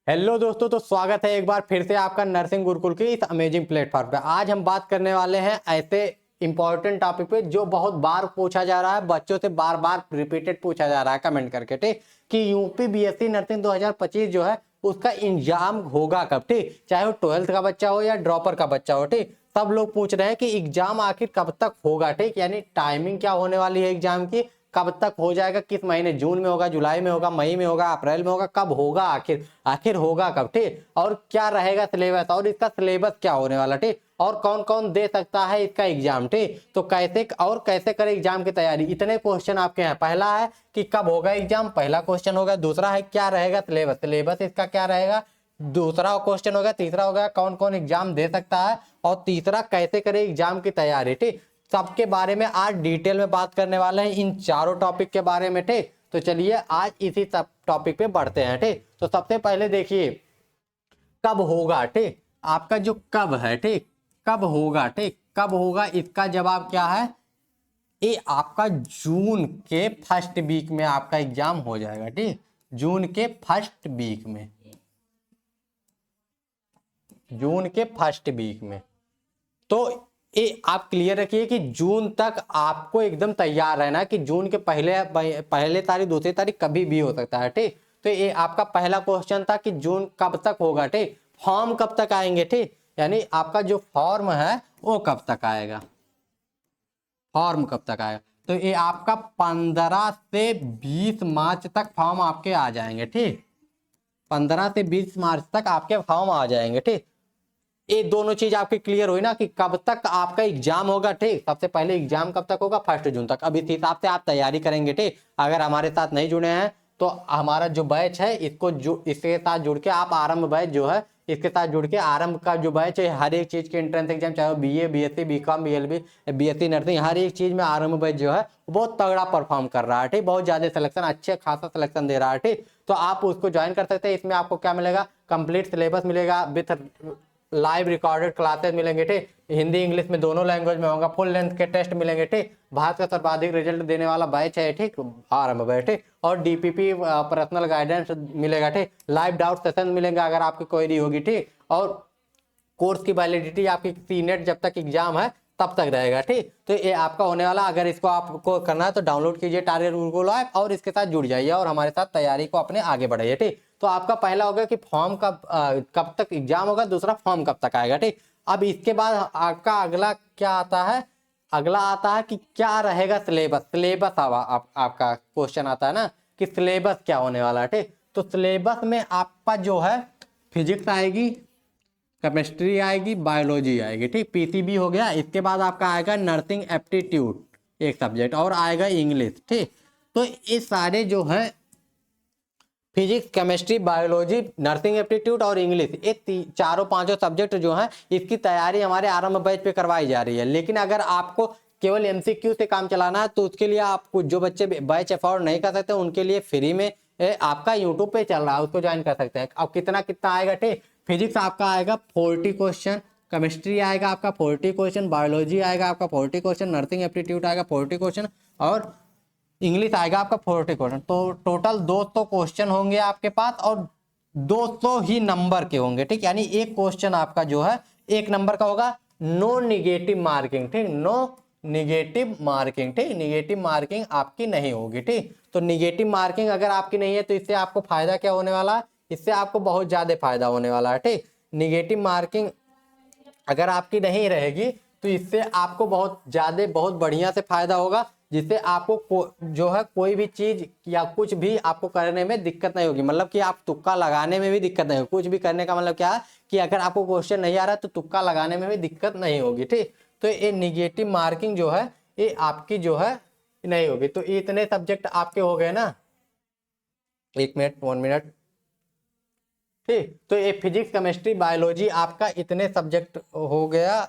Hello दोस्तों, तो स्वागत है एक बार फिर से आपका नर्सिंग गुरुकुल की इस अमेजिंग प्लेटफॉर्म पे। आज हम बात करने वाले हैं ऐसे इंपॉर्टेंट टॉपिक पे जो बहुत बार पूछा जा रहा है, बच्चों से बार बार रिपीटेड पूछा जा रहा है कमेंट करके, ठीक, कि यूपी बीएससी नर्सिंग 2025 जो है उसका एग्जाम होगा कब, ठीक, चाहे वो 12th का बच्चा हो या ड्रॉपर का बच्चा हो, ठीक। सब लोग पूछ रहे हैं कि एग्जाम आखिर कब तक होगा, ठीक, यानी टाइमिंग क्या होने वाली है एग्जाम की, कब तक हो जाएगा, किस महीने, जून में होगा, जुलाई में होगा, मई में होगा, अप्रैल में होगा, कब होगा, आखिर आखिर होगा कब, ठीक, और क्या रहेगा सिलेबस, और इसका सिलेबस क्या होने वाला, ठीक, और कौन कौन दे सकता है इसका एग्जाम, ठीक, तो कैसे करें एग्जाम की तैयारी। इतने क्वेश्चन आपके हैं। पहला है कि कब होगा एग्जाम, पहला क्वेश्चन होगा। दूसरा है क्या रहेगा सिलेबस, सिलेबस इसका क्या रहेगा, दूसरा क्वेश्चन होगा। तीसरा होगा कौन कौन एग्जाम दे सकता है, और तीसरा कैसे करें एग्जाम की तैयारी, ठीक। सबके बारे में आज डिटेल में बात करने वाले हैं, इन चारों टॉपिक के बारे में, ठीक। तो चलिए आज इसी सब टॉपिक पे बढ़ते हैं, ठीक। तो सबसे पहले देखिए कब होगा, ठीक, आपका जो कब है, ठीक, कब होगा, ठीक, कब होगा, इसका जवाब क्या है, ये आपका जून के फर्स्ट वीक में आपका एग्जाम हो जाएगा, ठीक, जून के फर्स्ट वीक में, जून के फर्स्ट वीक में। तो ये आप क्लियर रखिए कि जून तक आपको एकदम तैयार रहना, कि जून के पहले तारीख, दूसरी तारीख कभी भी हो सकता है, ठीक। तो ये आपका पहला क्वेश्चन था कि जून कब तक होगा, ठीक, फॉर्म कब तक आएंगे, ठीक, यानी आपका जो फॉर्म है वो कब तक आएगा, फॉर्म कब तक आएगा। तो ये आपका 15 से 20 मार्च तक फॉर्म आपके आ जाएंगे, ठीक, 15 से 20 मार्च तक आपके फॉर्म आ जाएंगे, ठीक। ये दोनों चीज आपकी क्लियर हुई ना कि कब तक आपका एग्जाम होगा, ठीक। सबसे पहले एग्जाम कब तक होगा, 1 जून तक। अब इस हिसाब से आप तैयारी करेंगे, ठीक। अगर हमारे साथ नहीं जुड़े हैं तो हमारा जो बैच है इसके साथ जुड़ के आप आरंभ बैच जो है इसके साथ जुड़ के आरंभ का जो बैच है, हर एक चीज के एंट्रेंस एग्जाम, चाहे बीए, बीएससी, बीकॉम, बीएलबी, बीएससी नर्सिंग, हर एक चीज में आरंभ बैच जो है बहुत तगड़ा परफॉर्म कर रहा है, ठीक। बहुत ज्यादा सिलेक्शन, अच्छे खासा सिलेक्शन दे रहा है, ठीक। तो आप उसको ज्वाइन कर सकते हैं। इसमें आपको क्या मिलेगा, कंप्लीट सिलेबस मिलेगा विथ लाइव रिकॉर्डेड क्लासेस मिलेंगे, ठीक, हिंदी इंग्लिश में दोनों लैंग्वेज में होगा, फुल लेंथ के टेस्ट मिलेंगे, ठीक। भारत का सर्वाधिक रिजल्ट देने वाला बैच है, ठीक, आरंभ बैच, ठीक। और डीपीपी पर्सनल गाइडेंस मिलेगा, ठीक, लाइव डाउट सेशन मिलेगा अगर आपकी क्वेरी होगी, ठीक। और कोर्स की वैलिडिटी आपकी सीनेट जब तक एग्जाम है तब तक रहेगा, ठीक। तो ये आपका होने वाला, अगर इसको आपको करना है तो डाउनलोड कीजिए टारगेट गुरुकुल ऐप और इसके साथ जुड़ जाइए और हमारे साथ तैयारी को अपने आगे बढ़ाइए, ठीक। तो आपका पहला होगा कि फॉर्म कब तक एग्जाम होगा, दूसरा फॉर्म कब तक आएगा, ठीक। अब इसके बाद आपका अगला क्या आता है, अगला आता है कि क्या रहेगा सिलेबस, सिलेबस आपका क्वेश्चन आता है ना कि सिलेबस क्या होने वाला है, ठीक। तो सिलेबस में आपका जो है फिजिक्स आएगी, केमिस्ट्री आएगी, बायोलॉजी आएगी, ठीक, पीसीबी हो गया। इसके बाद आपका आएगा नर्सिंग एप्टीट्यूड एक सब्जेक्ट, और आएगा इंग्लिश, ठीक। तो ये सारे जो है physics, chemistry, biology, nursing aptitude और इंग्लिश, ये चारों पांचों सब्जेक्ट जो हैं इसकी तैयारी हमारे आरंभ बैच पे करवाई जा रही है। लेकिन अगर आपको केवल एमसीक्यू से काम चलाना है तो उसके लिए आपको, जो बच्चे बैच अफोर्ड नहीं कर सकते उनके लिए फ्री में आपका यूट्यूब पे चल रहा है, उसको ज्वाइन कर सकते हैं। अब कितना कितना आएगा, ठीक, फिजिक्स आपका आएगा 40 क्वेश्चन, केमिस्ट्री आएगा आपका 40 क्वेश्चन, बायोलॉजी आएगा आपका 40 क्वेश्चन, नर्सिंग एप्टीट्यूड आएगा 40 क्वेश्चन, और इंग्लिश आएगा आपका 40 क्वेश्चन। तो टोटल 200 क्वेश्चन होंगे आपके पास, और 200 ही नंबर के होंगे, ठीक, यानी एक क्वेश्चन आपका जो है 1 नंबर का होगा। नो निगेटिव मार्किंग, ठीक, नो निगेटिव मार्किंग, ठीक, निगेटिव मार्किंग आपकी नहीं होगी, ठीक। तो निगेटिव मार्किंग अगर आपकी नहीं है तो इससे आपको फायदा क्या होने वाला है, इससे आपको बहुत ज्यादा फायदा होने वाला है, ठीक। निगेटिव मार्किंग अगर आपकी नहीं रहेगी तो इससे आपको बहुत ज्यादा, बहुत बढ़िया से फायदा होगा, जिससे आपको जो है कोई भी चीज या कुछ भी आपको करने में दिक्कत नहीं होगी। मतलब कि आप तुक्का लगाने में भी दिक्कत नहीं होगी। कुछ भी करने का मतलब क्या है कि अगर आपको क्वेश्चन नहीं आ रहा तो तुक्का लगाने में भी दिक्कत नहीं होगी, ठीक। तो ये निगेटिव मार्किंग जो है ये आपकी जो है नहीं होगी। तो इतने सब्जेक्ट आपके हो गए ना, 1 मिनट, 1 मिनट, ठीक। तो ये फिजिक्स, केमिस्ट्री, बायोलॉजी आपका इतने सब्जेक्ट हो गया,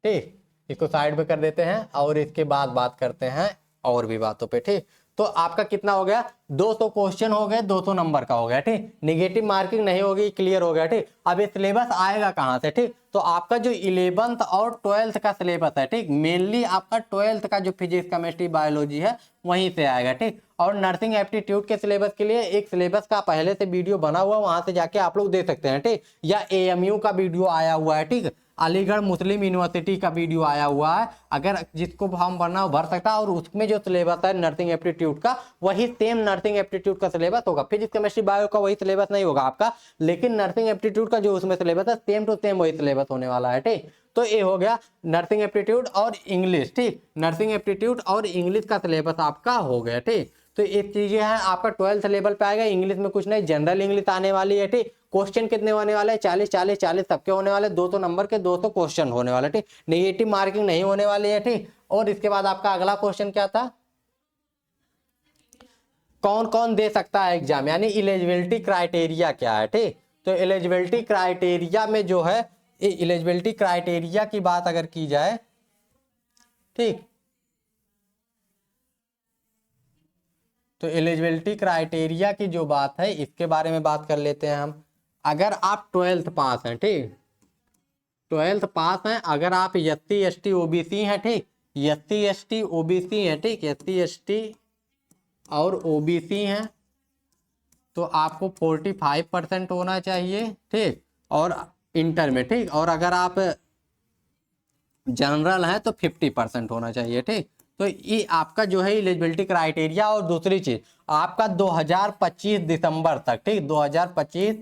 ठीक। इसको साइड पे कर देते हैं और इसके बाद बात करते हैं और भी बातों पे, ठीक। तो आपका कितना हो गया, 200 क्वेश्चन हो गए, 200 नंबर का हो गया। ठीक, निगेटिव मार्किंग नहीं होगी, क्लियर हो गया। ठीक, अब ये सिलेबस आएगा कहाँ से? ठीक, तो आपका जो 11th और 12th का सिलेबस है, ठीक, मेनली आपका 12th का जो फिजिक्स केमिस्ट्री बायोलॉजी है वहीं से आएगा। ठीक, और नर्सिंग एप्टीट्यूड के सिलेबस के लिए एक सिलेबस का पहले से वीडियो बना हुआ, वहां से जाके आप लोग देख सकते हैं। ठीक, या एएमयू का वीडियो आया हुआ है। ठीक, अलीगढ़ मुस्लिम यूनिवर्सिटी का वीडियो आया हुआ है, अगर जिसको फॉर्म भरना हो भर सकता है। और उसमें जो सिलेबस है नर्सिंग एप्टीट्यूड का, वही सेम नर्सिंग एप्टीट्यूड का सिलेबस होगा। फिजिक्स केमिस्ट्री बायो का वही सिलेबस नहीं होगा आपका, लेकिन नर्सिंग एप्टीट्यूड का जो उसमें सिलेबस है सेम टू सेम वही सिलेबस होने वाला है। ठीक, तो ये हो गया नर्सिंग एप्टीट्यूड और इंग्लिश। ठीक, नर्सिंग एप्टीट्यूड और इंग्लिश का सिलेबस आपका हो गया। ठीक, तो ये चीजें हैं आपका 12th लेवल पे आएगा। इंग्लिश में कुछ नहीं, जनरल इंग्लिश आने वाली है। ठीक, क्वेश्चन कितने होने वाले हैं? 40 40 40 सबके होने वाले, 200 नंबर के 200 क्वेश्चन होने वाले। ठीक, नेगेटिव मार्किंग नहीं होने वाली है। ठीक, और इसके बाद आपका अगला क्वेश्चन क्या था, कौन कौन दे सकता है एग्जाम, यानी एलिजिबिलिटी क्राइटेरिया क्या है। ठीक, तो एलिजिबिलिटी क्राइटेरिया में जो है, एलिजिबिलिटी क्राइटेरिया की बात अगर की जाए, ठीक, तो एलिजिबिलिटी क्राइटेरिया की जो बात है इसके बारे में बात कर लेते हैं हम। अगर आप 12th पास हैं, ठीक, 12th पास हैं, अगर आप SC ST OBC हैं, ठीक, SC ST OBC हैं, ठीक, SC ST और OBC हैं, तो आपको 45% होना चाहिए। ठीक, और इंटर में। ठीक, और अगर आप जनरल हैं तो 50% होना चाहिए। ठीक, तो ये आपका जो है एलिजिबिलिटी क्राइटेरिया। और दूसरी चीज आपका 2025 दिसंबर तक, ठीक, 2025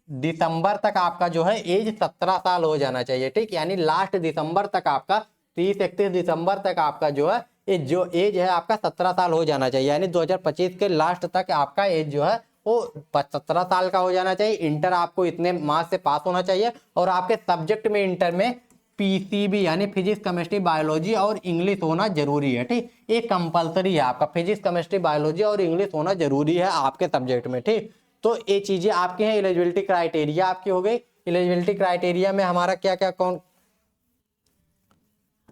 दिसंबर तक आपका जो है एज 17 साल हो जाना चाहिए। ठीक, यानी लास्ट दिसंबर तक आपका 30-31 दिसंबर तक आपका जो है ये जो एज है आपका 17 साल हो जाना चाहिए। यानी 2025 के लास्ट तक आपका एज जो है वो 17 साल का हो जाना चाहिए। इंटर आपको इतने मार्क्स से पास होना चाहिए, और आपके सब्जेक्ट में इंटर में पीसीबी यानी फिजिक्स केमिस्ट्री बायोलॉजी और इंग्लिश होना जरूरी है। ठीक, ये कंपलसरी है आपका, फिजिक्स केमिस्ट्री बायोलॉजी और इंग्लिश होना जरूरी है आपके सब्जेक्ट में। ठीक, तो ये चीजें आपके हैं। एलिजिबिलिटी क्राइटेरिया आपकी हो गई। एलिजिबिलिटी क्राइटेरिया में हमारा क्या क्या कौन,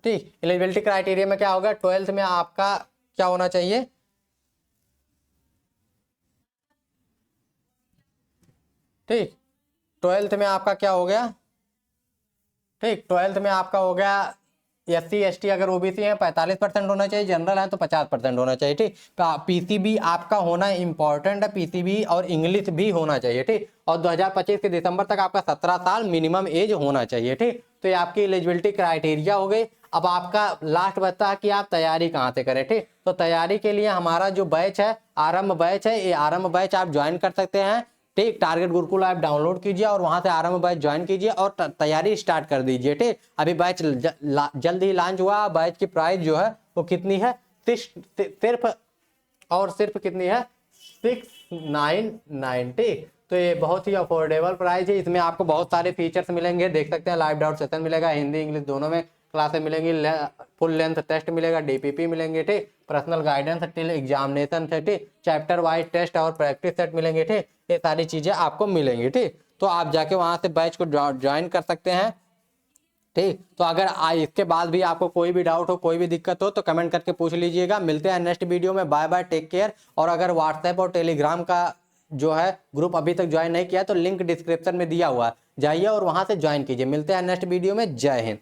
ठीक, एलिजिबिलिटी क्राइटेरिया में क्या होगा, 12th में आपका क्या होना चाहिए, ठीक, 12th में आपका क्या हो गया, ठीक, 12th में आपका हो गया SC ST अगर OBC है 45% होना चाहिए, जनरल है तो 50% होना चाहिए। ठीक, PCB आपका होना इंपॉर्टेंट है, PCB और इंग्लिश भी होना चाहिए। ठीक, और 2025 के दिसंबर तक आपका 17 साल मिनिमम एज होना चाहिए। ठीक, तो ये आपकी एलिजिबिलिटी क्राइटेरिया हो गई। अब आपका लास्ट बचता है कि आप तैयारी कहाँ से करें। ठीक, तो तैयारी के लिए हमारा जो बैच है, आरंभ बैच है, ये आरंभ बैच आप ज्वाइन कर सकते हैं। ठीक, टारगेट गुरुकुल ऐप डाउनलोड कीजिए और वहां से आरंभ बैच ज्वाइन कीजिए और तैयारी स्टार्ट कर दीजिए। ठीक, अभी बैच जल्द ही लॉन्च हुआ। बैच की प्राइस जो है वो कितनी है, सिर्फ और सिर्फ कितनी है, 699। ठीक, तो ये बहुत ही अफोर्डेबल प्राइस है। इसमें आपको बहुत सारे फीचर्स मिलेंगे, देख सकते हैं। लाइव डाउट सेशन मिलेगा, हिंदी इंग्लिश दोनों में क्लासेस मिलेंगी, फुल लेंथ टेस्ट मिलेगा, DPP मिलेंगे। ठीक, पर्सनल गाइडेंस टिल एग्जामिनेशन से, ठीक, चैप्टर वाइज टेस्ट और प्रैक्टिस सेट मिलेंगे। ठीक, ये सारी चीजें आपको मिलेंगी। ठीक, तो आप जाके वहां से बैच को ज्वाइन कर सकते हैं। ठीक, तो अगर इसके बाद भी आपको कोई भी डाउट हो, कोई भी दिक्कत हो तो कमेंट करके पूछ लीजिएगा। मिलते हैं नेक्स्ट वीडियो में। Bye bye, take care. और अगर व्हाट्सएप और टेलीग्राम का जो है ग्रुप अभी तक ज्वाइन नहीं किया तो लिंक डिस्क्रिप्शन में दिया हुआ है, जाइए और वहां से ज्वाइन कीजिए। मिलते हैं नेक्स्ट वीडियो में। जय हिंद।